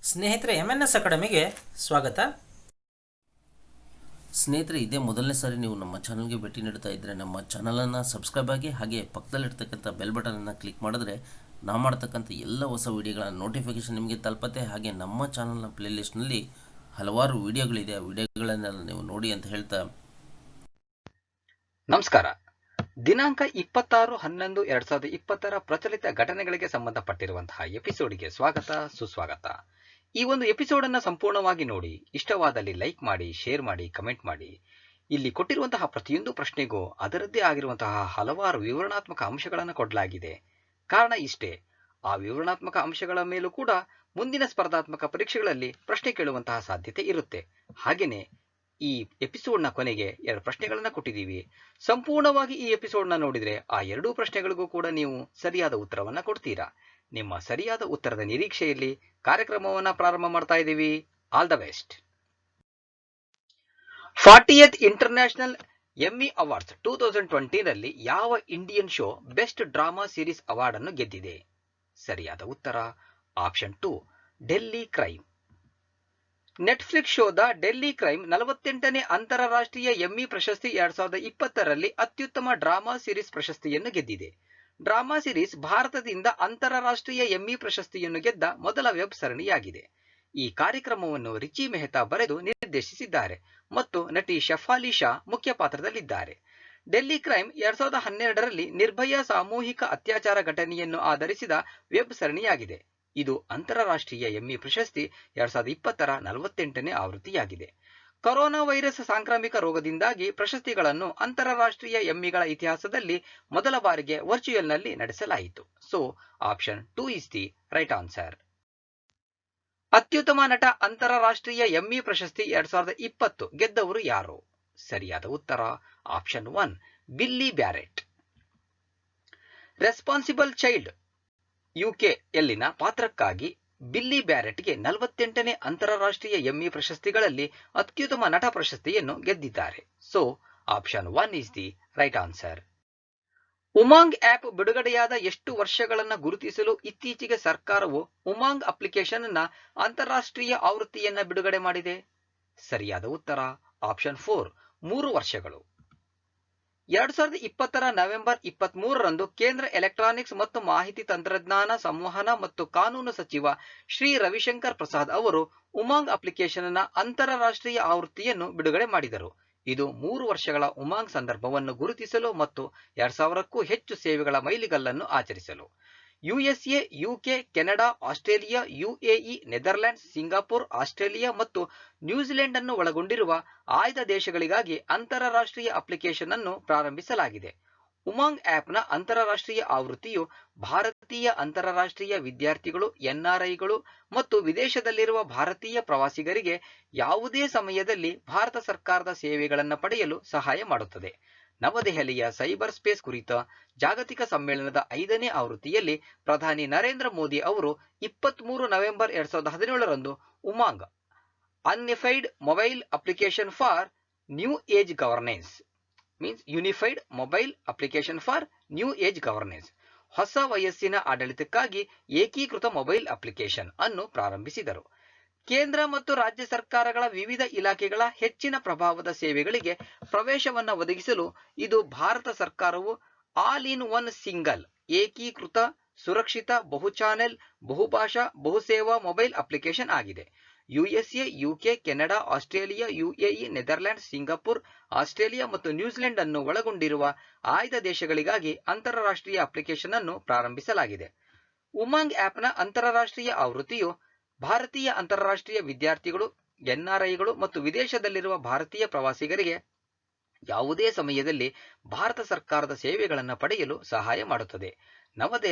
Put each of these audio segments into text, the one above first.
ಸ್ನೇಹಿತರೆ, MNS ಅಕಾಡೆಮಿಗೆ ಸ್ವಾಗತ. ಸ್ನೇಹಿತರೆ, ಇದೇ ಮೊದಲನೇ ಸಾರಿ ನೀವು ನಮ್ಮ ಚಾನಲ್ಗೆ ಭೇಟಿ ನೀಡ್ತಾ ಇದ್ದರೆ ನಮ್ಮ ಚಾನಲನ್ನು ಸಬ್ಸ್ಕ್ರೈಬ್ ಆಗಿ, ಹಾಗೆ ಪಕ್ಕದಲ್ಲಿರ್ತಕ್ಕಂಥ ಬೆಲ್ ಬಟನನ್ನು ಕ್ಲಿಕ್ ಮಾಡಿದ್ರೆ ನಾವು ಮಾಡ್ತಕ್ಕಂಥ ಎಲ್ಲ ಹೊಸ ವಿಡಿಯೋಗಳ ನೋಟಿಫಿಕೇಷನ್ ನಿಮಗೆ ತಲುಪತ್ತೆ. ಹಾಗೆ ನಮ್ಮ ಚಾನಲ್ನ ಪ್ಲೇಲಿಸ್ಟ್ನಲ್ಲಿ ಹಲವಾರು ವಿಡಿಯೋಗಳಿದೆ, ಆ ವಿಡಿಯೋಗಳನ್ನೆಲ್ಲ ನೀವು ನೋಡಿ ಅಂತ ಹೇಳ್ತಾ ನಮಸ್ಕಾರ. ದಿನಾಂಕ 26/11/2020 ಪ್ರಚಲಿತ ಘಟನೆಗಳಿಗೆ ಸಂಬಂಧಪಟ್ಟಿರುವಂತಹ ಎಪಿಸೋಡ್ಗೆ ಸ್ವಾಗತ, ಸುಸ್ವಾಗತ. ಈ ಒಂದು ಎಪಿಸೋಡ್ ಅನ್ನ ಸಂಪೂರ್ಣವಾಗಿ ನೋಡಿ, ಇಷ್ಟವಾದಲ್ಲಿ ಲೈಕ್ ಮಾಡಿ, ಶೇರ್ ಮಾಡಿ, ಕಮೆಂಟ್ ಮಾಡಿ. ಇಲ್ಲಿ ಕೊಟ್ಟಿರುವಂತಹ ಪ್ರತಿಯೊಂದು ಪ್ರಶ್ನೆಗೂ ಅದರದ್ದೇ ಆಗಿರುವಂತಹ ಹಲವಾರು ವಿವರಣಾತ್ಮಕ ಅಂಶಗಳನ್ನು ಕೊಡಲಾಗಿದೆ. ಕಾರಣ ಇಷ್ಟೇ, ಆ ವಿವರಣಾತ್ಮಕ ಅಂಶಗಳ ಮೇಲೂ ಕೂಡ ಮುಂದಿನ ಸ್ಪರ್ಧಾತ್ಮಕ ಪರೀಕ್ಷೆಗಳಲ್ಲಿ ಪ್ರಶ್ನೆ ಕೇಳುವಂತಹ ಸಾಧ್ಯತೆ ಇರುತ್ತೆ. ಹಾಗೇನೆ ಈ ಎಪಿಸೋಡ್ನ ಕೊನೆಗೆ 2 ಪ್ರಶ್ನೆಗಳನ್ನ ಕೊಟ್ಟಿದ್ದೀವಿ. ಸಂಪೂರ್ಣವಾಗಿ ಈ ಎಪಿಸೋಡ್ನ ನೋಡಿದ್ರೆ ಆ 2 ಪ್ರಶ್ನೆಗಳಿಗೂ ಕೂಡ ನೀವು ಸರಿಯಾದ ಉತ್ತರವನ್ನ ಕೊಡ್ತೀರಾ. ನಿಮ್ಮ ಸರಿಯಾದ ಉತ್ತರದ ನಿರೀಕ್ಷೆಯಲ್ಲಿ ಕಾರ್ಯಕ್ರಮವನ್ನ ಪ್ರಾರಂಭ ಮಾಡ್ತಾ ಇದ್ದೀವಿ. All the best. 40th international Emmy awards 2020 ರಲ್ಲಿ ಯಾವ Indian show best drama series award ಅನ್ನು ಗೆದ್ದಿದೆ? ಸರಿಯಾದ ಉತ್ತರ ಆಪ್ಷನ್ 2, ಡೆಲ್ಲಿ ಕ್ರೈಮ್. ನೆಟ್ಫ್ಲಿಕ್ಸ್ ಶೋದ ಡೆಲ್ಲಿ ಕ್ರೈಮ್ 48ನೇ ಅಂತಾರಾಷ್ಟ್ರೀಯ ಎಮ್ಮಿ ಪ್ರಶಸ್ತಿ 2020 ರಲ್ಲಿ ಅತ್ಯುತ್ತಮ ಡ್ರಾಮಾ ಸೀರೀಸ್ ಪ್ರಶಸ್ತಿಯನ್ನು ಗೆದ್ದಿದೆ. ಡ್ರಾಮಾ ಸೀರೀಸ್ ಭಾರತದಿಂದ ಅಂತಾರಾಷ್ಟ್ರೀಯ ಎಮ್ಮಿ ಪ್ರಶಸ್ತಿಯನ್ನು ಗೆದ್ದ ಮೊದಲ ವೆಬ್ ಸರಣಿಯಾಗಿದೆ. ಈ ಕಾರ್ಯಕ್ರಮವನ್ನು ರಿಚಿ ಮೆಹ್ತಾ ಬರೆದು ನಿರ್ದೇಶಿಸಿದ್ದಾರೆ ಮತ್ತು ನಟಿ ಶಫಾಲಿ ಶಾ ಮುಖ್ಯ ಪಾತ್ರದಲ್ಲಿದ್ದಾರೆ. ಡೆಲ್ಲಿ ಕ್ರೈಮ್ 2012 ರಲ್ಲಿ ನಿರ್ಭಯಾ ಸಾಮೂಹಿಕ ಅತ್ಯಾಚಾರ ಘಟನೆಯನ್ನು ಆಧರಿಸಿದ ವೆಬ್ ಸರಣಿಯಾಗಿದೆ. ಇದು ಅಂತಾರಾಷ್ಟ್ರೀಯ ಎಮ್ಮಿ ಪ್ರಶಸ್ತಿ 2020ರ 48ನೇ ಆವೃತ್ತಿಯಾಗಿದೆ. ಕೊರೋನಾ ವೈರಸ್ ಸಾಂಕ್ರಾಮಿಕ ರೋಗದಿಂದಾಗಿ ಪ್ರಶಸ್ತಿಗಳನ್ನು ಅಂತಾರಾಷ್ಟ್ರೀಯ ಎಮ್ಮಿಗಳ ಇತಿಹಾಸದಲ್ಲಿ ಮೊದಲ ಬಾರಿಗೆ ವರ್ಚುವಲ್ ನಲ್ಲಿ ನಡೆಸಲಾಯಿತು. So option 2 is the right answer. ಅತ್ಯುತ್ತಮ ನಟ ಅಂತಾರಾಷ್ಟ್ರೀಯ ಎಮ್ಮಿ ಪ್ರಶಸ್ತಿ 2020 ಗೆದ್ದವರು ಯಾರು? ಸರಿಯಾದ ಉತ್ತರ ಆಪ್ಷನ್ 1, ಬಿಲ್ಲಿ ಬ್ಯಾರೆಟ್. ರೆಸ್ಪಾನ್ಸಿಬಲ್ ಚೈಲ್ಡ್ UK ಯಲ್ಲಿನ ಪಾತ್ರಕ್ಕಾಗಿ ಬಿಲ್ಲಿ ಬ್ಯಾರೆಟ್ಗೆ 48ನೇ ಅಂತಾರಾಷ್ಟ್ರೀಯ ಎಮ್ಮಿ ಪ್ರಶಸ್ತಿಗಳಲ್ಲಿ ಅತ್ಯುತ್ತಮ ನಟ ಪ್ರಶಸ್ತಿಯನ್ನು ಗೆದ್ದಿದ್ದಾರೆ. So option 1 is the right answer. Umang app ಬಿಡುಗಡೆಯಾದ ಎಷ್ಟು ವರ್ಷಗಳನ್ನು ಗುರುತಿಸಲು ಇತ್ತೀಚೆಗೆ ಸರ್ಕಾರವು ಉಮಾಂಗ್ ಅಪ್ಲಿಕೇಶನ್ ನ ಅಂತಾರಾಷ್ಟ್ರೀಯ ಆವೃತ್ತಿಯನ್ನ ಬಿಡುಗಡೆ ಮಾಡಿದೆ? ಸರಿಯಾದ ಉತ್ತರ ಆಪ್ಷನ್ 4, 3 ವರ್ಷಗಳು. 2020ರ ನವೆಂಬರ್ 23ರಂದು ಕೇಂದ್ರ ಎಲೆಕ್ಟ್ರಾನಿಕ್ಸ್ ಮತ್ತು ಮಾಹಿತಿ ತಂತ್ರಜ್ಞಾನ, ಸಂವಹನ ಮತ್ತು ಕಾನೂನು ಸಚಿವ ಶ್ರೀ ರವಿಶಂಕರ್ ಪ್ರಸಾದ್ ಅವರು ಉಮಾಂಗ್ ಅಪ್ಲಿಕೇಶನ್ ನ ಅಂತಾರಾಷ್ಟ್ರೀಯ ಆವೃತ್ತಿಯನ್ನು ಬಿಡುಗಡೆ ಮಾಡಿದರು. ಇದು 3 ವರ್ಷಗಳ ಉಮಾಂಗ್ ಸಂದರ್ಭವನ್ನು ಗುರುತಿಸಲು ಮತ್ತು 2000ಕ್ಕೂ ಹೆಚ್ಚು ಸೇವೆಗಳ ಮೈಲಿಗಲ್ಲನ್ನು ಆಚರಿಸಲು. USA, UK, Canada, Australia, UAE, Netherlands, Singapore, Australia ಮತ್ತು ನ್ಯೂಜಿಲೆಂಡ್ ಅನ್ನು ಒಳಗೊಂಡಿರುವ ಆಯ್ದ ದೇಶಗಳಿಗಾಗಿ ಅಂತಾರಾಷ್ಟ್ರೀಯ ಅಪ್ಲಿಕೇಶನ್ ಅನ್ನು ಪ್ರಾರಂಭಿಸಲಾಗಿದೆ. ಉಮಾಂಗ್ ಆಪ್ನ ಅಂತಾರಾಷ್ಟ್ರೀಯ ಆವೃತ್ತಿಯು ಭಾರತೀಯ ಅಂತಾರಾಷ್ಟ್ರೀಯ ವಿದ್ಯಾರ್ಥಿಗಳು, NRIಗಳು ಮತ್ತು ವಿದೇಶದಲ್ಲಿರುವ ಭಾರತೀಯ ಪ್ರವಾಸಿಗರಿಗೆ ಯಾವುದೇ ಸಮಯದಲ್ಲಿ ಭಾರತ ಸರ್ಕಾರದ ಸೇವೆಗಳನ್ನು ಪಡೆಯಲು ಸಹಾಯ ಮಾಡುತ್ತದೆ. ನವದೆಹಲಿಯ ಸೈಬರ್ ಸ್ಪೇಸ್ ಕುರಿತ ಜಾಗತಿಕ ಸಮ್ಮೇಳನದ 5ನೇ ಆವೃತ್ತಿಯಲ್ಲಿ ಪ್ರಧಾನಿ ನರೇಂದ್ರ ಮೋದಿ ಅವರು 23 ನವೆಂಬರ್ 2017ರಂದು Umang unified mobile application for new age governance unified mobile application for new age governance ಹೊಸ ವಯಸ್ಸಿನ ಆಡಳಿತಕ್ಕಾಗಿ ಏಕೀಕೃತ ಮೊಬೈಲ್ ಅಪ್ಲಿಕೇಶನ್ ಅನ್ನು ಪ್ರಾರಂಭಿಸಿದರು. ಕೇಂದ್ರ ಮತ್ತು ರಾಜ್ಯ ಸರ್ಕಾರಗಳ ವಿವಿಧ ಇಲಾಖೆಗಳ ಹೆಚ್ಚಿನ ಪ್ರಭಾವದ ಸೇವೆಗಳಿಗೆ ಪ್ರವೇಶವನ್ನು ಒದಗಿಸಲು ಇದು ಭಾರತ ಸರ್ಕಾರವು ಆಲ್ ಇನ್ ಒನ್ ಸಿಂಗಲ್ ಏಕೀಕೃತ ಸುರಕ್ಷಿತ ಬಹುಚಾನೆಲ್ ಬಹುಭಾಷಾ ಬಹುಸೇವಾ ಮೊಬೈಲ್ ಅಪ್ಲಿಕೇಶನ್ ಆಗಿದೆ. USA, UK, Canada, Australia, UAE, Netherlands, Singapore, Australia ಮತ್ತು ನ್ಯೂಜಿಲೆಂಡ್ ಅನ್ನು ಒಳಗೊಂಡಿರುವ ಆಯ್ದ ದೇಶಗಳಿಗಾಗಿ ಅಂತಾರಾಷ್ಟ್ರೀಯ ಅಪ್ಲಿಕೇಶನ್ ಅನ್ನು ಪ್ರಾರಂಭಿಸಲಾಗಿದೆ. ಉಮಾಂಗ್ ಆಪ್ನ ಅಂತಾರಾಷ್ಟ್ರೀಯ ಆವೃತ್ತಿಯು ಭಾರತೀಯ ಅಂತಾರಾಷ್ಟ್ರೀಯ ವಿದ್ಯಾರ್ಥಿಗಳು, NRIಗಳು ಮತ್ತು ವಿದೇಶದಲ್ಲಿರುವ ಭಾರತೀಯ ಪ್ರವಾಸಿಗರಿಗೆ ಯಾವುದೇ ಸಮಯದಲ್ಲಿ ಭಾರತ ಸರ್ಕಾರದ ಸೇವೆಗಳನ್ನು ಪಡೆಯಲು ಸಹಾಯ ಮಾಡುತ್ತದೆ.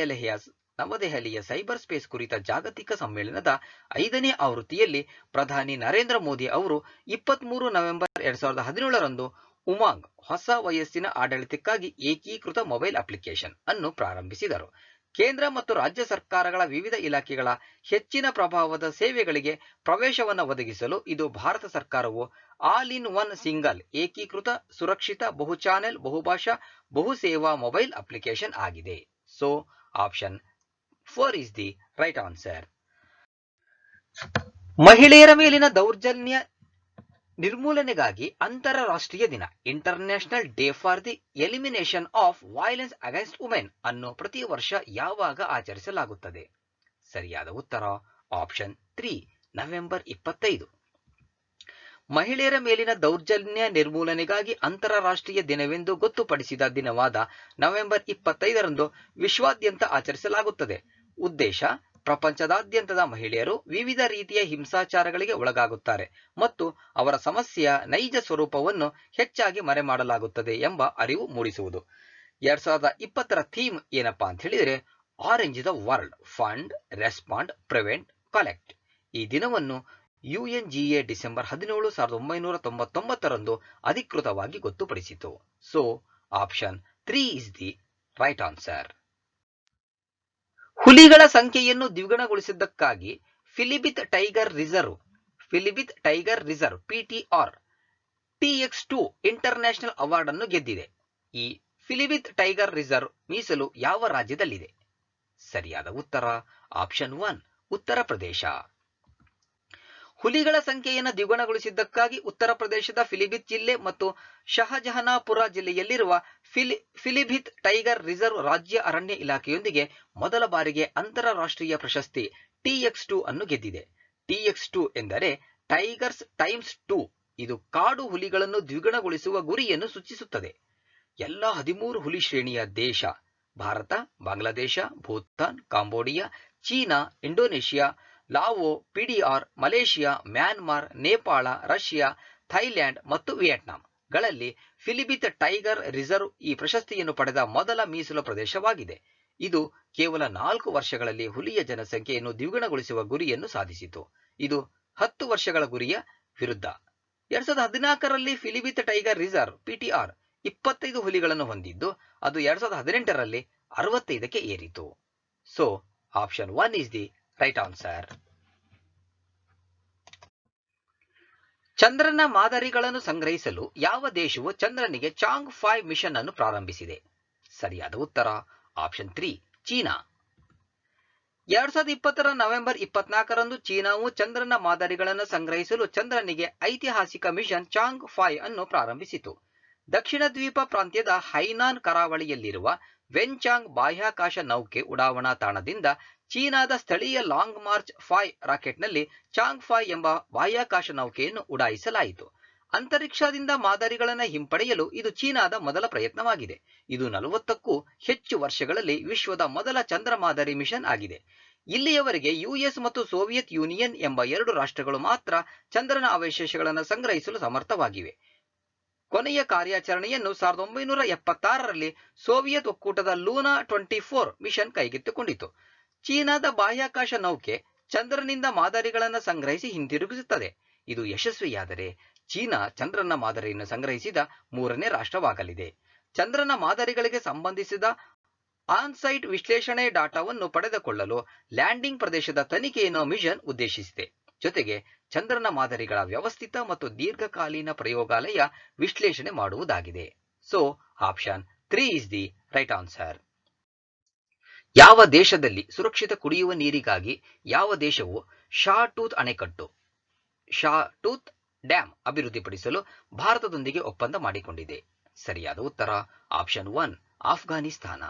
ನವದೆಹಲಿಯ ಸೈಬರ್ ಸ್ಪೇಸ್ ಕುರಿತ ಜಾಗತಿಕ ಸಮ್ಮೇಳನದ 5ನೇ ಆವೃತ್ತಿಯಲ್ಲಿ ಪ್ರಧಾನಿ ನರೇಂದ್ರ ಮೋದಿ ಅವರು 23 ನವೆಂಬರ್ 2017ರಂದು ಉಮಾಂಗ್ ಹೊಸ ವಯಸ್ಸಿನ ಆಡಳಿತಕ್ಕಾಗಿ ಏಕೀಕೃತ ಮೊಬೈಲ್ ಅಪ್ಲಿಕೇಶನ್ ಅನ್ನು ಪ್ರಾರಂಭಿಸಿದರು. ಕೇಂದ್ರ ಮತ್ತು ರಾಜ್ಯ ಸರ್ಕಾರಗಳ ವಿವಿಧ ಇಲಾಖೆಗಳ ಹೆಚ್ಚಿನ ಪ್ರಭಾವದ ಸೇವೆಗಳಿಗೆ ಪ್ರವೇಶವನ್ನು ಒದಗಿಸಲು ಇದು ಭಾರತ ಸರ್ಕಾರವು ಆಲ್ ಇನ್ ಒನ್ ಸಿಂಗಲ್ ಏಕೀಕೃತ ಸುರಕ್ಷಿತ ಬಹುಚಾನೆಲ್ ಬಹುಭಾಷಾ ಬಹುಸೇವಾ ಮೊಬೈಲ್ ಅಪ್ಲಿಕೇಶನ್ ಆಗಿದೆ. So option 4 is the right answer. ಮಹಿಳೆಯರ ಮೇಲಿನ ದೌರ್ಜನ್ಯ ನಿರ್ಮೂಲನೆಗಾಗಿ ಅಂತಾರಾಷ್ಟ್ರೀಯ ದಿನ international day for the elimination of violence against women ಅನ್ನು ಪ್ರತಿ ವರ್ಷ ಯಾವಾಗ ಆಚರಿಸಲಾಗುತ್ತದೆ? ಸರಿಯಾದ ಉತ್ತರ ಆಪ್ಷನ್ 3 ನವೆಂಬರ್ 25. ಮಹಿಳೆಯರ ಮೇಲಿನ ದೌರ್ಜನ್ಯ ನಿರ್ಮೂಲನೆಗಾಗಿ ಅಂತಾರಾಷ್ಟ್ರೀಯ ದಿನವೆಂದು ಗೊತ್ತುಪಡಿಸಿದ ದಿನವಾದ ನವೆಂಬರ್ 25ರಂದು ವಿಶ್ವಾದ್ಯಂತ ಆಚರಿಸಲಾಗುತ್ತದೆ. ಉದ್ದೇಶ: ಪ್ರಪಂಚದಾದ್ಯಂತದ ಮಹಿಳೆಯರು ವಿವಿಧ ರೀತಿಯ ಹಿಂಸಾಚಾರಗಳಿಗೆ ಒಳಗಾಗುತ್ತಾರೆ ಮತ್ತು ಅವರ ಸಮಸ್ಯೆಯ ನೈಜ ಸ್ವರೂಪವನ್ನು ಹೆಚ್ಚಾಗಿ ಮರೆಮಾಡಲಾಗುತ್ತದೆ ಎಂಬ ಅರಿವು ಮೂಡಿಸುವುದು. 2020ರ ಥೀಮ್ ಏನಪ್ಪಾ ಅಂತ ಹೇಳಿದರೆ orange the world, fund, respond, prevent, collect. ಈ ದಿನವನ್ನು UNGA ಡಿಸೆಂಬರ್ 17, 1999ರಂದು ಅಧಿಕೃತವಾಗಿ ಗೊತ್ತುಪಡಿಸಿತು. So option 3 is the right answer. ಹುಲಿಗಳ ಸಂಖ್ಯೆಯನ್ನು ದ್ವಿಗುಣಗೊಳಿಸಿದ್ದಕ್ಕಾಗಿ Pilibhit tiger reserve PTR TX2 international award ಅನ್ನು ಗೆದ್ದಿದೆ. ಈ ಫಿಲಿಬಿತ್ ಟೈಗರ್ ರಿಸರ್ವ್ ಮೀಸಲು ಯಾವ ರಾಜ್ಯದಲ್ಲಿದೆ? ಸರಿಯಾದ ಉತ್ತರ ಆಪ್ಷನ್ 1 ಉತ್ತರ ಪ್ರದೇಶ. ಹುಲಿಗಳ ಸಂಖ್ಯೆಯನ್ನು ದ್ವಿಗುಣಗೊಳಿಸಿದ್ದಕ್ಕಾಗಿ ಉತ್ತರ ಪ್ರದೇಶದ ಫಿಲಿಬಿತ್ ಜಿಲ್ಲೆ ಮತ್ತು ಶಹಜಹಾನಪುರ ಜಿಲ್ಲೆಯಲ್ಲಿರುವ ಫಿಲಿಬಿತ್ ಟೈಗರ್ ರಿಸರ್ವ್ ರಾಜ್ಯ ಅರಣ್ಯ ಇಲಾಖೆಯೊಂದಿಗೆ ಮೊದಲ ಬಾರಿಗೆ ಅಂತಾರಾಷ್ಟ್ರೀಯ ಪ್ರಶಸ್ತಿ TX2 ಅನ್ನು ಗೆದ್ದಿದೆ. TX2 ಎಂದರೆ ಟೈಗರ್ಸ್ ಟೈಮ್ಸ್ 2. ಇದು ಕಾಡು ಹುಲಿಗಳನ್ನು ದ್ವಿಗುಣಗೊಳಿಸುವ ಗುರಿಯನ್ನು ಸೂಚಿಸುತ್ತದೆ. ಎಲ್ಲ 13 ಹುಲಿ ಶ್ರೇಣಿಯ ದೇಶ Bharat, Bangladesh, Bhutan, Cambodia, China, Indonesia, Lao, PDR, Malaysia, Myanmar, Nepal, Russia, Thailand ಮತ್ತು ವಿಯೆಟ್ನಾಂ ಗಳಲ್ಲಿ ಫಿಲಿಬಿತ್ ಟೈಗರ್ ರಿಸರ್ವ್ ಈ ಪ್ರಶಸ್ತಿಯನ್ನು ಪಡೆದ ಮೊದಲ ಮೀಸಲು ಪ್ರದೇಶವಾಗಿದೆ. ಇದು ಕೇವಲ 4 ವರ್ಷಗಳಲ್ಲಿ ಹುಲಿಯ ಜನಸಂಖ್ಯೆಯನ್ನು ದ್ವಿಗುಣಗೊಳಿಸುವ ಗುರಿಯನ್ನು ಸಾಧಿಸಿತು. ಇದು 10 ವರ್ಷಗಳ ಗುರಿಯ ವಿರುದ್ಧ. 2014ರಲ್ಲಿ ಫಿಲಿಬಿತ್ ಟೈಗರ್ ರಿಸರ್ವ್ PTR 25 ಹುಲಿಗಳನ್ನು ಹೊಂದಿದ್ದು ಅದು 2018ರಲ್ಲಿ 65ಕ್ಕೆ ಏರಿತು. So option 1 is the right answer. ಚಂದ್ರನ ಮಾದರಿಗಳನ್ನು ಸಂಗ್ರಹಿಸಲು ಯಾವ ದೇಶವು ಚಂದ್ರನಿಗೆ ಚಾಂಗ್ 5 ಮಿಷನ್ ಅನ್ನು ಪ್ರಾರಂಭಿಸಿದೆ? ಸರಿಯಾದ ಉತ್ತರ ಆಪ್ಷನ್ 3 ಚೀನಾ. 2020ರ ನವೆಂಬರ್ 24ರಂದು ಚೀನಾವು ಚಂದ್ರನ ಮಾದರಿಗಳನ್ನು ಸಂಗ್ರಹಿಸಲು ಚಂದ್ರನಿಗೆ ಐತಿಹಾಸಿಕ ಮಿಷನ್ ಚಾಂಗ್ 5 ಅನ್ನು ಪ್ರಾರಂಭಿಸಿತು. ದಕ್ಷಿಣ ದ್ವೀಪ ಪ್ರಾಂತ್ಯದ ಹೈನಾನ್ ಕರಾವಳಿಯಲ್ಲಿರುವ ವೆನ್ಚಾಂಗ್ ಬಾಹ್ಯಾಕಾಶ ನೌಕೆ ಉಡಾವಣಾ ತಾಣದಿಂದ ಚೀನಾದ ಸ್ಥಳೀಯ ಲಾಂಗ್ ಮಾರ್ಚ್ 5 ರಾಕೆಟ್ನಲ್ಲಿ ಚಾಂಗ್ 5 ಎಂಬ ಬಾಹ್ಯಾಕಾಶ ನೌಕೆಯನ್ನು ಉಡಾಯಿಸಲಾಯಿತು. ಅಂತರಿಕ್ಷದಿಂದ ಮಾದರಿಗಳನ್ನು ಹಿಂಪಡೆಯಲು ಇದು ಚೀನಾದ ಮೊದಲ ಪ್ರಯತ್ನವಾಗಿದೆ. ಇದು 40ಕ್ಕೂ ಹೆಚ್ಚು ವರ್ಷಗಳಲ್ಲಿ ವಿಶ್ವದ ಮೊದಲ ಚಂದ್ರ ಮಾದರಿ ಮಿಷನ್ ಆಗಿದೆ. ಇಲ್ಲಿಯವರೆಗೆ US ಮತ್ತು ಸೋವಿಯತ್ ಯೂನಿಯನ್ ಎಂಬ 2 ರಾಷ್ಟ್ರಗಳು ಮಾತ್ರ ಚಂದ್ರನ ಅವಶೇಷಗಳನ್ನು ಸಂಗ್ರಹಿಸಲು ಸಮರ್ಥವಾಗಿವೆ. ಕೊನೆಯ ಕಾರ್ಯಾಚರಣೆಯನ್ನು 1976ರಲ್ಲಿ ಸೋವಿಯತ್ ಒಕ್ಕೂಟದ ಲೂನಾ 24 ಮಿಷನ್ ಕೈಗೆತ್ತಿಕೊಂಡಿತು. ಚೀನಾದ ಬಾಹ್ಯಾಕಾಶ ನೌಕೆ ಚಂದ್ರನಿಂದ ಮಾದರಿಗಳನ್ನು ಸಂಗ್ರಹಿಸಿ ಹಿಂತಿರುಗಿಸುತ್ತದೆ. ಇದು ಯಶಸ್ವಿಯಾದರೆ ಚೀನಾ ಚಂದ್ರನ ಮಾದರಿಯನ್ನು ಸಂಗ್ರಹಿಸಿದ 3ನೇ ರಾಷ್ಟ್ರವಾಗಲಿದೆ. ಚಂದ್ರನ ಮಾದರಿಗಳಿಗೆ ಸಂಬಂಧಿಸಿದ ಆನ್-ಸೈಟ್ ವಿಶ್ಲೇಷಣೆ ಡಾಟಾವನ್ನು ಪಡೆದುಕೊಳ್ಳಲು ಲ್ಯಾಂಡಿಂಗ್ ಪ್ರದೇಶದ ತನಿಖೆಯನ್ನು ಮಿಷನ್ ಉದ್ದೇಶಿಸಿದೆ. ಜೊತೆಗೆ ಚಂದ್ರನ ಮಾದರಿಗಳ ವ್ಯವಸ್ಥಿತ ಮತ್ತು ದೀರ್ಘಕಾಲೀನ ಪ್ರಯೋಗಾಲಯ ವಿಶ್ಲೇಷಣೆ ಮಾಡುವುದಾಗಿದೆ. So option 3 is the right answer. ಯಾವ ದೇಶದಲ್ಲಿ ಸುರಕ್ಷಿತ ಕುಡಿಯುವ ನೀರಿಗಾಗಿ ಯಾವ ದೇಶವು ಶಾ ಟೂತ್ ಅಣೆಕಟ್ಟು ಡ್ಯಾಂ ಅಭಿವೃದ್ಧಿಪಡಿಸಲು ಭಾರತದೊಂದಿಗೆ ಒಪ್ಪಂದ ಮಾಡಿಕೊಂಡಿದೆ? ಸರಿಯಾದ ಉತ್ತರ ಆಪ್ಷನ್ 1 ಆಫ್ಘಾನಿಸ್ತಾನ.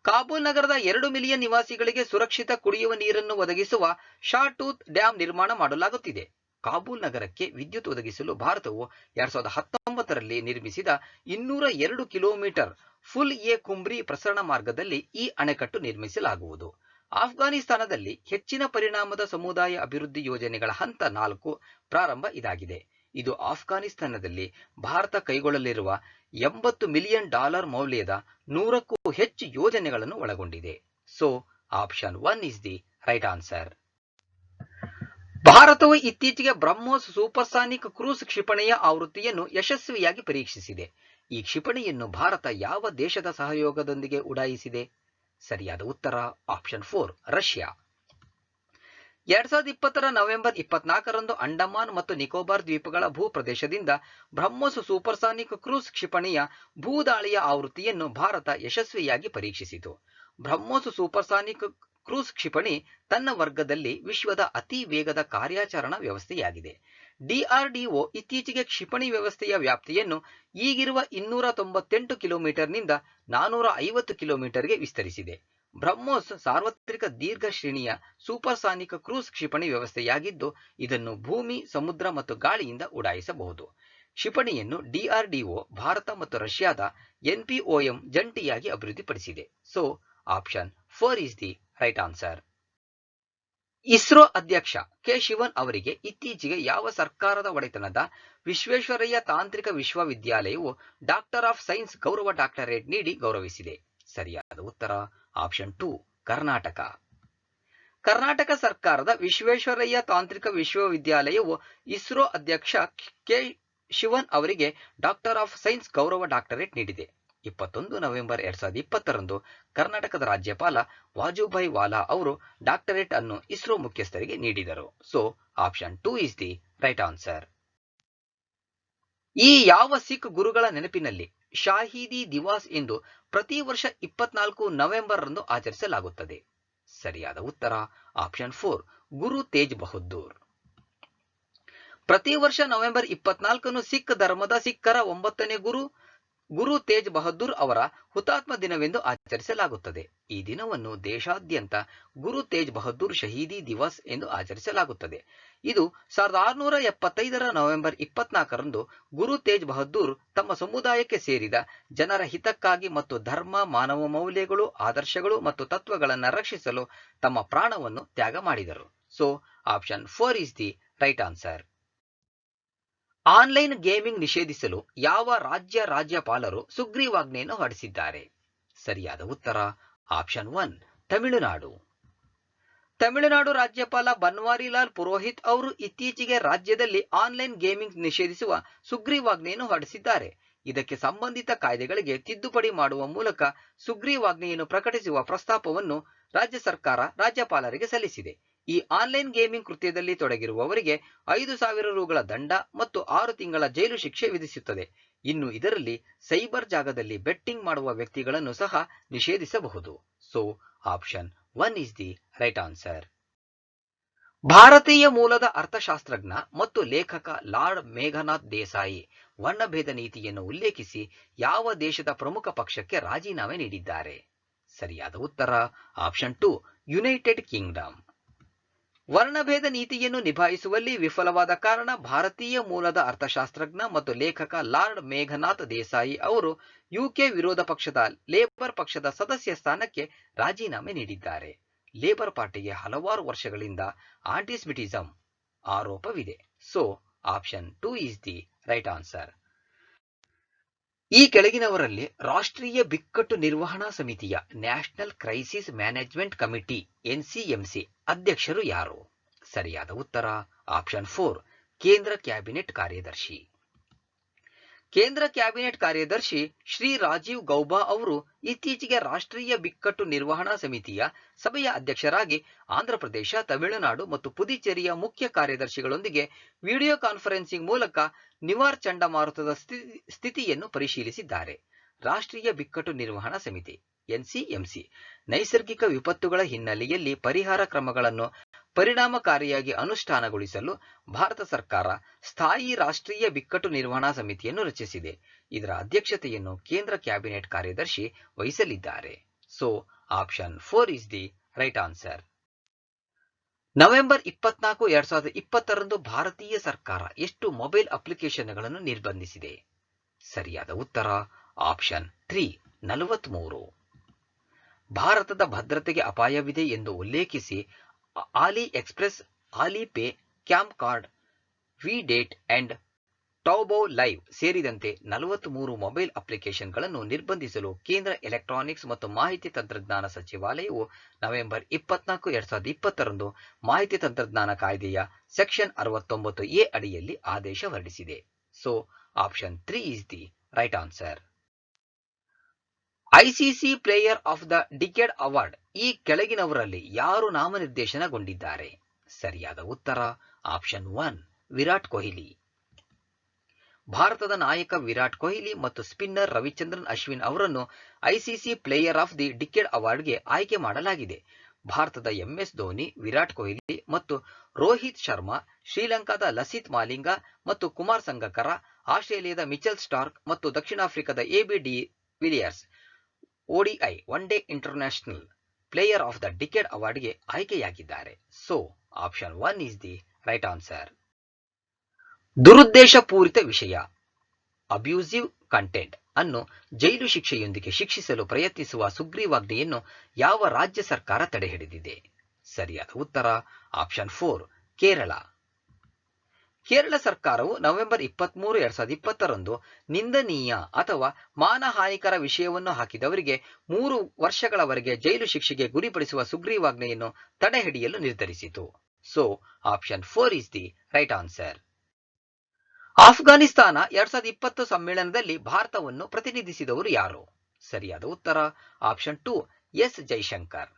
ಕಾಬೂಲ್ ನಗರದ 2 ಮಿಲಿಯನ್ ನಿವಾಸಿಗಳಿಗೆ ಸುರಕ್ಷಿತ ಕುಡಿಯುವ ನೀರನ್ನು ಒದಗಿಸುವ ಶಾ ಟೂತ್ ಡ್ಯಾಂ ನಿರ್ಮಾಣ ಮಾಡಲಾಗುತ್ತಿದೆ. ಕಾಬೂಲ್ ನಗರಕ್ಕೆ ವಿದ್ಯುತ್ ಒದಗಿಸಲು ಭಾರತವು 2019ರಲ್ಲಿ ನಿರ್ಮಿಸಿದ 202 ಕಿಲೋಮೀಟರ್ ಫುಲ್ ಎ ಕುಂಬ್ರಿ ಪ್ರಸರಣ ಮಾರ್ಗದಲ್ಲಿ ಈ ಅಣೆಕಟ್ಟು ನಿರ್ಮಿಸಲಾಗುವುದು. ಆಫ್ಘಾನಿಸ್ತಾನದಲ್ಲಿ ಹೆಚ್ಚಿನ ಪರಿಣಾಮದ ಸಮುದಾಯ ಅಭಿವೃದ್ಧಿ ಯೋಜನೆಗಳ ಹಂತ 4 ಪ್ರಾರಂಭ ಇದಾಗಿದೆ. ಇದು ಆಫ್ಘಾನಿಸ್ತಾನದಲ್ಲಿ ಭಾರತ ಕೈಗೊಳ್ಳಲಿರುವ $80 ಮಿಲಿಯನ್ ಮೌಲ್ಯದ 100ಕ್ಕೂ ಹೆಚ್ಚು ಯೋಜನೆಗಳನ್ನು ಒಳಗೊಂಡಿದೆ. So option 1 is the right answer. ಭಾರತವು ಇತ್ತೀಚೆಗೆ ಬ್ರಹ್ಮೋಸ್ ಸೂಪರ್ಸಾನಿಕ್ ಕ್ರೂಸ್ ಕ್ಷಿಪಣಿಯ ಆವೃತ್ತಿಯನ್ನು ಯಶಸ್ವಿಯಾಗಿ ಪರೀಕ್ಷಿಸಿದೆ. ಈ ಕ್ಷಿಪಣಿಯನ್ನು ಭಾರತ ಯಾವ ದೇಶದ ಸಹಯೋಗದೊಂದಿಗೆ ಉಡಾಯಿಸಿದೆ? ಸರಿಯಾದ ಉತ್ತರ ಆಪ್ಷನ್ 4 ರಷ್ಯಾ. 2020ರ ನವೆಂಬರ್ 24ರಂದು ಅಂಡಮಾನ್ ಮತ್ತು ನಿಕೋಬಾರ್ ದ್ವೀಪಗಳ ಭೂಪ್ರದೇಶದಿಂದ ಬ್ರಹ್ಮೋಸ್ ಸೂಪರ್ಸಾನಿಕ್ ಕ್ರೂಸ್ ಕ್ಷಿಪಣಿಯ ಭೂದಾಳಿಯ ಆವೃತ್ತಿಯನ್ನು ಭಾರತ ಯಶಸ್ವಿಯಾಗಿ ಪರೀಕ್ಷಿಸಿತು. ಬ್ರಹ್ಮೋಸ್ ಸೂಪರ್ಸಾನಿಕ್ ಕ್ರೂಸ್ ಕ್ಷಿಪಣಿ ತನ್ನ ವರ್ಗದಲ್ಲಿ ವಿಶ್ವದ ಅತಿ ವೇಗದ ಕಾರ್ಯಾಚರಣಾ ವ್ಯವಸ್ಥೆಯಾಗಿದೆ. ಡಿಆರ್ಡಿಒ ಇತ್ತೀಚೆಗೆ ಕ್ಷಿಪಣಿ ವ್ಯವಸ್ಥೆಯ ವ್ಯಾಪ್ತಿಯನ್ನು ಈಗಿರುವ 298 ಕಿಲೋಮೀಟರ್ನಿಂದ 450 ಕಿಲೋಮೀಟರ್ಗೆ ವಿಸ್ತರಿಸಿದೆ. ಬ್ರಹ್ಮೋಸ್ ಸಾರ್ವತ್ರಿಕ ದೀರ್ಘ ಶ್ರೇಣಿಯ ಸೂಪರ್ಸಾನಿಕ್ ಕ್ರೂಸ್ ಕ್ಷಿಪಣಿ ವ್ಯವಸ್ಥೆಯಾಗಿದ್ದು, ಇದನ್ನು ಭೂಮಿ, ಸಮುದ್ರ ಮತ್ತು ಗಾಳಿಯಿಂದ ಉಡಾಯಿಸಬಹುದು. ಕ್ಷಿಪಣಿಯನ್ನು ಡಿಆರ್ಡಿಒ ಭಾರತ ಮತ್ತು ರಷ್ಯಾದ ಎನ್ಪಿಒಎಂ ಜಂಟಿಯಾಗಿ ಅಭಿವೃದ್ಧಿಪಡಿಸಿದೆ. So option 4 is the right answer. ISRO ಅಧ್ಯಕ್ಷ ಕೆ ಶಿವನ್ ಅವರಿಗೆ ಇತ್ತೀಚೆಗೆ ಯಾವ ಸರ್ಕಾರದ ಒಡೆತನದ ವಿಶ್ವೇಶ್ವರಯ್ಯ ತಾಂತ್ರಿಕ ವಿಶ್ವವಿದ್ಯಾಲಯವು ಡಾಕ್ಟರ್ ಆಫ್ ಸೈನ್ಸ್ ಗೌರವ ಡಾಕ್ಟರೇಟ್ ನೀಡಿ ಗೌರವಿಸಿದೆ? ಸರಿಯಾದ ಉತ್ತರ ಆಪ್ಷನ್ 2 ಕರ್ನಾಟಕ. ಕರ್ನಾಟಕ ಸರ್ಕಾರದ ವಿಶ್ವೇಶ್ವರಯ್ಯ ತಾಂತ್ರಿಕ ವಿಶ್ವವಿದ್ಯಾಲಯವು ಇಸ್ರೋ ಅಧ್ಯಕ್ಷ ಕೆ ಶಿವನ್ ಅವರಿಗೆ ಡಾಕ್ಟರ್ ಆಫ್ ಸೈನ್ಸ್ ಗೌರವ ಡಾಕ್ಟರೇಟ್ ನೀಡಿದೆ. 21 ನವೆಂಬರ್ 2020 ಕರ್ನಾಟಕದ ರಾಜ್ಯಪಾಲ ವಾಜುಭಾಯಿ ವಾಲಾ ಅವರು ಡಾಕ್ಟರೇಟ್ ಅನ್ನು ಇಸ್ರೋ ಮುಖ್ಯಸ್ಥರಿಗೆ ನೀಡಿದರು. So option 2 is the right answer. ಈ ಯಾವ ಸಿಖ್ ಗುರುಗಳ ನೆನಪಿನಲ್ಲಿ ಶಾಹೀದಿ ದಿವಾಸ್ ಎಂದು ಪ್ರತಿ ವರ್ಷ 24 ನವೆಂಬರ್ ರಂದು ಆಚರಿಸಲಾಗುತ್ತದೆ? ಸರಿಯಾದ ಉತ್ತರ ಆಪ್ಷನ್ 4 ಗುರು ತೇಜ್ ಬಹದ್ದೂರ್. ಪ್ರತಿ ವರ್ಷ ನವೆಂಬರ್ 24 ಸಿಖ್ ಧರ್ಮದ ಸಿಖ್ಖರ 9ನೇ ಗುರು ತೇಜ್ ಬಹದ್ದೂರ್ ಅವರ ಹುತಾತ್ಮ ದಿನವೆಂದು ಆಚರಿಸಲಾಗುತ್ತದೆ. ಈ ದಿನವನ್ನು ದೇಶಾದ್ಯಂತ ಗುರು ತೇಜ್ ಬಹದ್ದೂರ್ ಶಹೀದಿ ದಿವಸ್ ಎಂದು ಆಚರಿಸಲಾಗುತ್ತದೆ. ಇದು 1675 ನವೆಂಬರ್ 24 ಗುರು ತೇಜ್ ಬಹದ್ದೂರ್ ತಮ್ಮ ಸಮುದಾಯಕ್ಕೆ ಸೇರಿದ ಜನರ ಹಿತಕ್ಕಾಗಿ ಮತ್ತು ಧರ್ಮ, ಮಾನವ ಮೌಲ್ಯಗಳು, ಆದರ್ಶಗಳು ಮತ್ತು ತತ್ವಗಳನ್ನು ರಕ್ಷಿಸಲು ತಮ್ಮ ಪ್ರಾಣವನ್ನು ತ್ಯಾಗ ಮಾಡಿದರು. So option 4 is the right answer. Online gaming ನಿಷೇಧಿಸಲು ಯಾವ ರಾಜ್ಯಪಾಲರು ಸುಗ್ರೀವಾಜ್ಞೆಯನ್ನು ಹೊರಡಿಸಿದ್ದಾರೆ? ಸರಿಯಾದ ಉತ್ತರ ಆಪ್ಷನ್ 1 ತಮಿಳುನಾಡು. ತಮಿಳುನಾಡು ರಾಜ್ಯಪಾಲ ಬನ್ವಾರಿಲಾಲ್ ಪುರೋಹಿತ್ ಅವರು ಇತ್ತೀಚೆಗೆ ರಾಜ್ಯದಲ್ಲಿ ಆನ್ಲೈನ್ ಗೇಮಿಂಗ್ ನಿಷೇಧಿಸುವ ಸುಗ್ರೀವಾಜ್ಞೆಯನ್ನು ಹೊರಡಿಸಿದ್ದಾರೆ. ಇದಕ್ಕೆ ಸಂಬಂಧಿತ ಕಾಯ್ದೆಗಳಿಗೆ ತಿದ್ದುಪಡಿ ಮಾಡುವ ಮೂಲಕ ಸುಗ್ರೀವಾಜ್ಞೆಯನ್ನು ಪ್ರಕಟಿಸುವ ಪ್ರಸ್ತಾಪವನ್ನು ರಾಜ್ಯ ಸರ್ಕಾರ ರಾಜ್ಯಪಾಲರಿಗೆ ಸಲ್ಲಿಸಿದೆ. ಈ ಆನ್ಲೈನ್ ಗೇಮಿಂಗ್ ಕೃತ್ಯದಲ್ಲಿ ತೊಡಗಿರುವವರಿಗೆ 5,000 ರೂಗಳ ದಂಡ ಮತ್ತು 6 ತಿಂಗಳ ಜೈಲು ಶಿಕ್ಷೆ ವಿಧಿಸುತ್ತದೆ. ಇನ್ನು ಇದರಲ್ಲಿ ಸೈಬರ್ ಜಾಗದಲ್ಲಿ ಬೆಟ್ಟಿಂಗ್ ಮಾಡುವ ವ್ಯಕ್ತಿಗಳನ್ನು ಸಹ ನಿಷೇಧಿಸಬಹುದು. So option 1 is the right answer. ಭಾರತೀಯ ಮೂಲದ ಅರ್ಥಶಾಸ್ತ್ರಜ್ಞ ಮತ್ತು ಲೇಖಕ ಲಾರ್ಡ್ ಮೇಘನಾಥ್ ದೇಸಾಯಿ ವರ್ಣಭೇದ ನೀತಿಯನ್ನು ಉಲ್ಲೇಖಿಸಿ ಯಾವ ದೇಶದ ಪ್ರಮುಖ ಪಕ್ಷಕ್ಕೆ ರಾಜೀನಾಮೆ ನೀಡಿದ್ದಾರೆ? ಸರಿಯಾದ ಉತ್ತರ ಆಪ್ಷನ್ 2 ಯುನೈಟೆಡ್ ಕಿಂಗ್ಡಮ್. ವರ್ಣಭೇದ ನೀತಿಯನ್ನು ನಿಭಾಯಿಸುವಲ್ಲಿ ವಿಫಲವಾದ ಕಾರಣ ಭಾರತೀಯ ಮೂಲದ ಅರ್ಥಶಾಸ್ತ್ರಜ್ಞ ಮತ್ತು ಲೇಖಕ ಲಾರ್ಡ್ ಮೇಘನಾಥ್ ದೇಸಾಯಿ ಅವರು ಯುಕೆ ವಿರೋಧ ಪಕ್ಷದ ಲೇಬರ್ ಪಕ್ಷದ ಸದಸ್ಯ ಸ್ಥಾನಕ್ಕೆ ರಾಜೀನಾಮೆ ನೀಡಿದ್ದಾರೆ. ಲೇಬರ್ ಪಾರ್ಟಿಗೆ ಹಲವಾರು ವರ್ಷಗಳಿಂದ ಆಂಟಿಸೆಮಿಟಿಸಂ ಆರೋಪವಿದೆ. So option 2 is the right answer. ಈ ಕೆಳಗಿನವರಲ್ಲಿ ರಾಷ್ಟ್ರೀಯ ಬಿಕ್ಕಟ್ಟು ನಿರ್ವಹಣಾ ಸಮಿತಿಯ national crisis management committee NCMC ಅಧ್ಯಕ್ಷರು ಯಾರು? ಸರಿಯಾದ ಉತ್ತರ ಆಪ್ಷನ್ 4 ಕೇಂದ್ರ ಕ್ಯಾಬಿನೆಟ್ ಕಾರ್ಯದರ್ಶಿ. ಕೇಂದ್ರ ಕ್ಯಾಬಿನೆಟ್ ಕಾರ್ಯದರ್ಶಿ ಶ್ರೀ ರಾಜೀವ್ ಗೌಬಾ ಅವರು ಇತ್ತೀಚೆಗೆ ರಾಷ್ಟ್ರೀಯ ಬಿಕ್ಕಟ್ಟು ನಿರ್ವಹಣಾ ಸಮಿತಿಯ ಸಭೆಯ ಅಧ್ಯಕ್ಷರಾಗಿ ಆಂಧ್ರಪ್ರದೇಶ, ತಮಿಳುನಾಡು ಮತ್ತು ಪುದುಚೇರಿಯ ಮುಖ್ಯ ಕಾರ್ಯದರ್ಶಿಗಳೊಂದಿಗೆ ವಿಡಿಯೋ ಕಾನ್ಫರೆನ್ಸಿಂಗ್ ಮೂಲಕ ನಿವಾರ್ ಚಂಡಮಾರುತದ ಸ್ಥಿತಿಯನ್ನು ಪರಿಶೀಲಿಸಿದ್ದಾರೆ. ರಾಷ್ಟ್ರೀಯ ಬಿಕ್ಕಟ್ಟು ನಿರ್ವಹಣಾ ಸಮಿತಿ ಎನ್ಸಿಎಂಸಿ ನೈಸರ್ಗಿಕ ವಿಪತ್ತುಗಳ ಹಿನ್ನೆಲೆಯಲ್ಲಿ ಪರಿಹಾರ ಕ್ರಮಗಳನ್ನು ಪರಿಣಾಮಕಾರಿಯಾಗಿ ಅನುಷ್ಠಾನಗೊಳಿಸಲು ಭಾರತ ಸರ್ಕಾರ ಸ್ಥಾಯಿ ರಾಷ್ಟ್ರೀಯ ಬಿಕ್ಕಟ್ಟು ನಿರ್ವಹಣಾ ಸಮಿತಿಯನ್ನು ರಚಿಸಿದೆ. ಇದರ ಅಧ್ಯಕ್ಷತೆಯನ್ನು ಕೇಂದ್ರ ಕ್ಯಾಬಿನೆಟ್ ಕಾರ್ಯದರ್ಶಿ ವಹಿಸಲಿದ್ದಾರೆ. So option 4 is the right answer. November 24, 2020 ಭಾರತೀಯ ಸರ್ಕಾರ ಎಷ್ಟು ಮೊಬೈಲ್ ಅಪ್ಲಿಕೇಶನ್ಗಳನ್ನು ನಿರ್ಬಂಧಿಸಿದೆ? ಸರಿಯಾದ ಉತ್ತರ ಆಪ್ಷನ್ 3 43. ಭಾರತದ ಭದ್ರತೆಗೆ ಅಪಾಯವಿದೆ ಎಂದು ಉಲ್ಲೇಖಿಸಿ AliExpress, Alipay, CamCard, WeDate and Taobao live ಸೇರಿದಂತೆ 43 ಮೊಬೈಲ್ ಅಪ್ಲಿಕೇಶನ್ಗಳನ್ನು ನಿರ್ಬಂಧಿಸಲು ಕೇಂದ್ರ ಎಲೆಕ್ಟ್ರಾನಿಕ್ಸ್ ಮತ್ತು ಮಾಹಿತಿ ತಂತ್ರಜ್ಞಾನ ಸಚಿವಾಲಯವು ನವೆಂಬರ್ 24, 2020 ಮಾಹಿತಿ ತಂತ್ರಜ್ಞಾನ ಕಾಯ್ದೆಯ ಸೆಕ್ಷನ್ 69A ಅಡಿಯಲ್ಲಿ ಆದೇಶ ಹೊರಡಿಸಿದೆ. So option 3 is the right answer. ICC player of the decade award ಈ ಕೆಳಗಿನವರಲ್ಲಿ ಯಾರು ನಾಮನಿರ್ದೇಶನಗೊಂಡಿದ್ದಾರೆ? ಸರಿಯಾದ ಉತ್ತರ ಆಪ್ಷನ್ 1 ವಿರಾಟ್ ಕೊಹ್ಲಿ. ಭಾರತದ ನಾಯಕ ವಿರಾಟ್ ಕೊಹ್ಲಿ ಮತ್ತು ಸ್ಪಿನ್ನರ್ ರವಿಚಂದ್ರನ್ ಅಶ್ವಿನ್ ಅವರನ್ನು ICC player of the decade ಅವಾರ್ಡ್ಗೆ ಆಯ್ಕೆ ಮಾಡಲಾಗಿದೆ. ಭಾರತದ MS ಧೋನಿ, ವಿರಾಟ್ ಕೊಹ್ಲಿ ಮತ್ತು ರೋಹಿತ್ ಶರ್ಮಾ, ಶ್ರೀಲಂಕಾದ ಲಸಿತ್ ಮಾಲಿಂಗ ಮತ್ತು ಕುಮಾರ್ ಸಂಗಕ್ಕರ, ಆಸ್ಟ್ರೇಲಿಯಾದ ಮಿಚೆಲ್ ಸ್ಟಾರ್ಕ್ ಮತ್ತು ದಕ್ಷಿಣ ಆಫ್ರಿಕಾದ AB de Villiers ODI one day international player of the decade ಅವಾರ್ಡ್ಗೆ ಆಯ್ಕೆಯಾಗಿದ್ದಾರೆ. So option 1 is the right answer. ದುರುದ್ದೇಶಪೂರಿತ ವಿಷಯ ಅಬ್ಯೂಸಿವ್ ಕಂಟೆಂಟ್ ಅನ್ನು ಜೈಲು ಶಿಕ್ಷೆಯೊಂದಿಗೆ ಶಿಕ್ಷಿಸಲು ಪ್ರಯತ್ನಿಸುವ ಸುಗ್ರೀವಾಜ್ಞೆಯನ್ನು ಯಾವ ರಾಜ್ಯ ಸರ್ಕಾರ ತಡೆಹಿಡಿದಿದೆ? ಸರಿಯಾದ ಉತ್ತರ ಆಪ್ಷನ್ 4 ಕೇರಳ. ಕೇರಳ ಸರ್ಕಾರವು ನವೆಂಬರ್ 23, 2020 ನಿಂದನೀಯ ಅಥವಾ ಮಾನಹಾನಿಕರ ವಿಷಯವನ್ನು ಹಾಕಿದವರಿಗೆ 3 ವರ್ಷಗಳವರೆಗೆ ಜೈಲು ಶಿಕ್ಷೆಗೆ ಗುರಿಪಡಿಸುವ ಸುಗ್ರೀವಾಜ್ಞೆಯನ್ನು ತಡೆಹಿಡಿಯಲು ನಿರ್ಧರಿಸಿತು. So option 4 is the right answer. Afghanistan 2020 ಸಮ್ಮೇಳನದಲ್ಲಿ ಭಾರತವನ್ನು ಪ್ರತಿನಿಧಿಸಿದವರು ಯಾರು? ಸರಿಯಾದ ಉತ್ತರ ಆಪ್ಷನ್ 2 ಎಸ್ ಜೈಶಂಕರ್.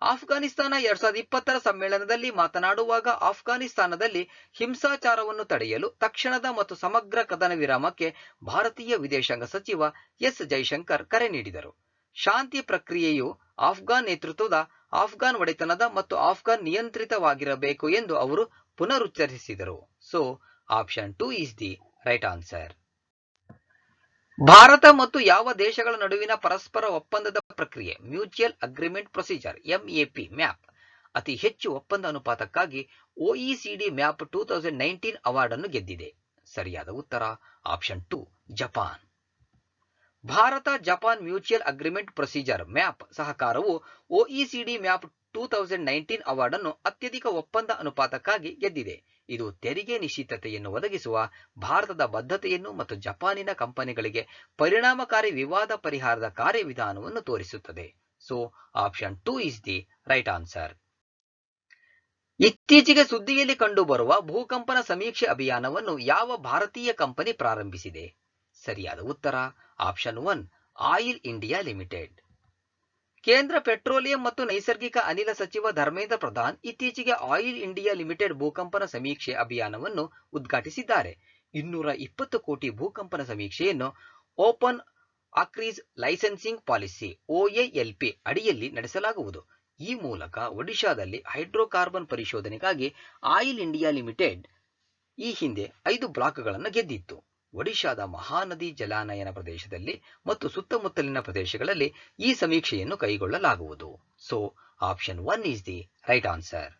ಆಫ್ಘಾನಿಸ್ತಾನ 2020 ಸಮ್ಮೇಳನದಲ್ಲಿ ಮಾತನಾಡುವಾಗ ಆಫ್ಘಾನಿಸ್ತಾನದಲ್ಲಿ ಹಿಂಸಾಚಾರವನ್ನು ತಡೆಯಲು ತಕ್ಷಣದ ಮತ್ತು ಸಮಗ್ರ ಕದನ ವಿರಾಮಕ್ಕೆ ಭಾರತೀಯ ವಿದೇಶಾಂಗ ಸಚಿವ ಎಸ್ ಜೈಶಂಕರ್ ಕರೆ ನೀಡಿದರು. ಶಾಂತಿ ಪ್ರಕ್ರಿಯೆಯು ಆಫ್ಘಾನ್ ನೇತೃತ್ವದ, ಆಫ್ಘಾನ್ ಒಡೆತನದ ಮತ್ತು ಆಫ್ಘಾನ್ ನಿಯಂತ್ರಿತವಾಗಿರಬೇಕು ಎಂದು ಅವರು ಪುನರುಚ್ಚರಿಸಿದರು. So option 2 is the right answer. Bharat ಮತ್ತು ಯಾವ ದೇಶಗಳ ನಡುವಿನ ಪರಸ್ಪರ ಒಪ್ಪಂದದ ಪ್ರಕ್ರಿಯೆ mutual agreement procedure MAP map ಅತಿ ಹೆಚ್ಚು ಒಪ್ಪಂದ ಅನುಪಾತಕ್ಕಾಗಿ OECD ಮ್ಯಾಪ್ 2019 ಅವಾರ್ಡ್ ಅನ್ನು ಗೆದ್ದಿದೆ? ಸರಿಯಾದ ಉತ್ತರ ಆಪ್ಷನ್ 2 ಜಪಾನ್. ಭಾರತ Japan mutual agreement procedure map ಸಹಕಾರವು OECD ಮ್ಯಾಪ್ 2019 ಅವಾರ್ಡ್ ಅನ್ನು ಅತ್ಯಧಿಕ ಒಪ್ಪಂದ ಅನುಪಾತಕ್ಕಾಗಿ ಗೆದ್ದಿದೆ. ಇದು ತೆರಿಗೆ ನಿಶ್ಚಿತತೆಯನ್ನು ಒದಗಿಸುವ ಭಾರತದ ಬದ್ಧತೆಯನ್ನು ಮತ್ತು ಜಪಾನಿನ ಕಂಪನಿಗಳಿಗೆ ಪರಿಣಾಮಕಾರಿ ವಿವಾದ ಪರಿಹಾರದ ಕಾರ್ಯವಿಧಾನವನ್ನು ತೋರಿಸುತ್ತದೆ. So option 2 is the right answer. ಇತ್ತೀಚೆಗೆ ಸುದ್ದಿಯಲ್ಲಿ ಕಂಡುಬರುವ ಭೂಕಂಪನ ಸಮೀಕ್ಷೆ ಅಭಿಯಾನವನ್ನು ಯಾವ ಭಾರತೀಯ ಕಂಪನಿ ಪ್ರಾರಂಭಿಸಿದೆ? ಸರಿಯಾದ ಉತ್ತರ ಆಪ್ಷನ್ 1 ಆಯಿಲ್ ಇಂಡಿಯಾ ಲಿಮಿಟೆಡ್. ಕೇಂದ್ರ ಪೆಟ್ರೋಲಿಯಂ ಮತ್ತು ನೈಸರ್ಗಿಕ ಅನಿಲ ಸಚಿವ ಧರ್ಮೇಂದ್ರ ಪ್ರಧಾನ್ ಇತ್ತೀಚೆಗೆ ಆಯಿಲ್ ಇಂಡಿಯಾ ಲಿಮಿಟೆಡ್ ಭೂಕಂಪನ ಸಮೀಕ್ಷೆ ಅಭಿಯಾನವನ್ನು ಉದ್ಘಾಟಿಸಿದ್ದಾರೆ. 220 ಕೋಟಿ ಭೂಕಂಪನ ಸಮೀಕ್ಷೆಯನ್ನು ಓಪನ್ ಅಕ್ರೀಸ್ ಲೈಸೆನ್ಸಿಂಗ್ ಪಾಲಿಸಿ OALP ಅಡಿಯಲ್ಲಿ ನಡೆಸಲಾಗುವುದು. ಈ ಮೂಲಕ ಒಡಿಶಾದಲ್ಲಿ ಹೈಡ್ರೋಕಾರ್ಬನ್ ಪರಿಶೋಧನೆಗಾಗಿ ಆಯಿಲ್ ಇಂಡಿಯಾ ಲಿಮಿಟೆಡ್ ಈ ಹಿಂದೆ 5 ಬ್ಲಾಕ್ಗಳನ್ನು ಗೆದ್ದಿತ್ತು. ಒಡಿಶಾದ ಮಹಾನದಿ ಜಲಾನಯನ ಪ್ರದೇಶದಲ್ಲಿ ಮತ್ತು ಸುತ್ತಮುತ್ತಲಿನ ಪ್ರದೇಶಗಳಲ್ಲಿ ಈ ಸಮೀಕ್ಷೆಯನ್ನು ಕೈಗೊಳ್ಳಲಾಗುವುದು. So option 1 is the right answer.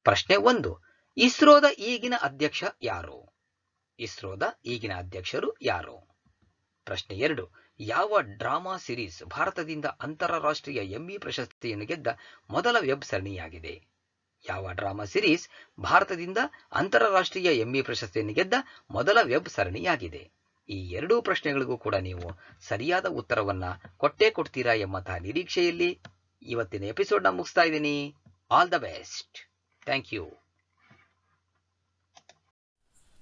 ಪ್ರಶ್ನೆ 1 ಇಸ್ರೋದ ಈಗಿನ ಅಧ್ಯಕ್ಷ ಯಾರು? ಇಸ್ರೋದ ಈಗಿನ ಅಧ್ಯಕ್ಷರು ಯಾರು? ಪ್ರಶ್ನೆ 2 ಯಾವ ಡ್ರಾಮಾ ಸಿರೀಸ್ ಭಾರತದಿಂದ ಅಂತಾರಾಷ್ಟ್ರೀಯ ಎಮ್ಮಿ ಪ್ರಶಸ್ತಿಯನ್ನು ಗೆದ್ದ ಮೊದಲ ವೆಬ್ ಸರಣಿಯಾಗಿದೆ? ಯಾವ ಡ್ರಾಮಾ ಸಿರೀಸ್ ಭಾರತದಿಂದ ಅಂತಾರಾಷ್ಟ್ರೀಯ ಎಮ್ಮಿ ಪ್ರಶಸ್ತಿಯನ್ನು ಗೆದ್ದ ಮೊದಲ ವೆಬ್ ಸರಣಿಯಾಗಿದೆ? ಈ 2 ಪ್ರಶ್ನೆಗಳಿಗೂ ಕೂಡ ನೀವು ಸರಿಯಾದ ಉತ್ತರವನ್ನ ಕೊಡ್ತೀರಾ ಎಂಬಂತಹ ನಿರೀಕ್ಷೆಯಲ್ಲಿ ಇವತ್ತಿನ ಎಪಿಸೋಡ್ನ ಮುಗಿಸ್ತಾ ಇದ್ದೀನಿ. All the best. Thank you.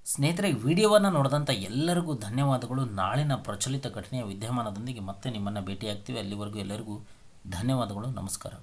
ಸ್ನೇಹಿತರೆ, ವಿಡಿಯೋವನ್ನು ನೋಡಿದಂಥ ಎಲ್ಲರಿಗೂ ಧನ್ಯವಾದಗಳು. ನಾಳಿನ ಪ್ರಚಲಿತ ಘಟನೆಯ ವಿದ್ಯಮಾನದೊಂದಿಗೆ ಮತ್ತೆ ನಿಮ್ಮನ್ನು ಭೇಟಿಯಾಗ್ತೀವಿ. ಅಲ್ಲಿವರೆಗೂ ಎಲ್ಲರಿಗೂ ಧನ್ಯವಾದಗಳು. ನಮಸ್ಕಾರ.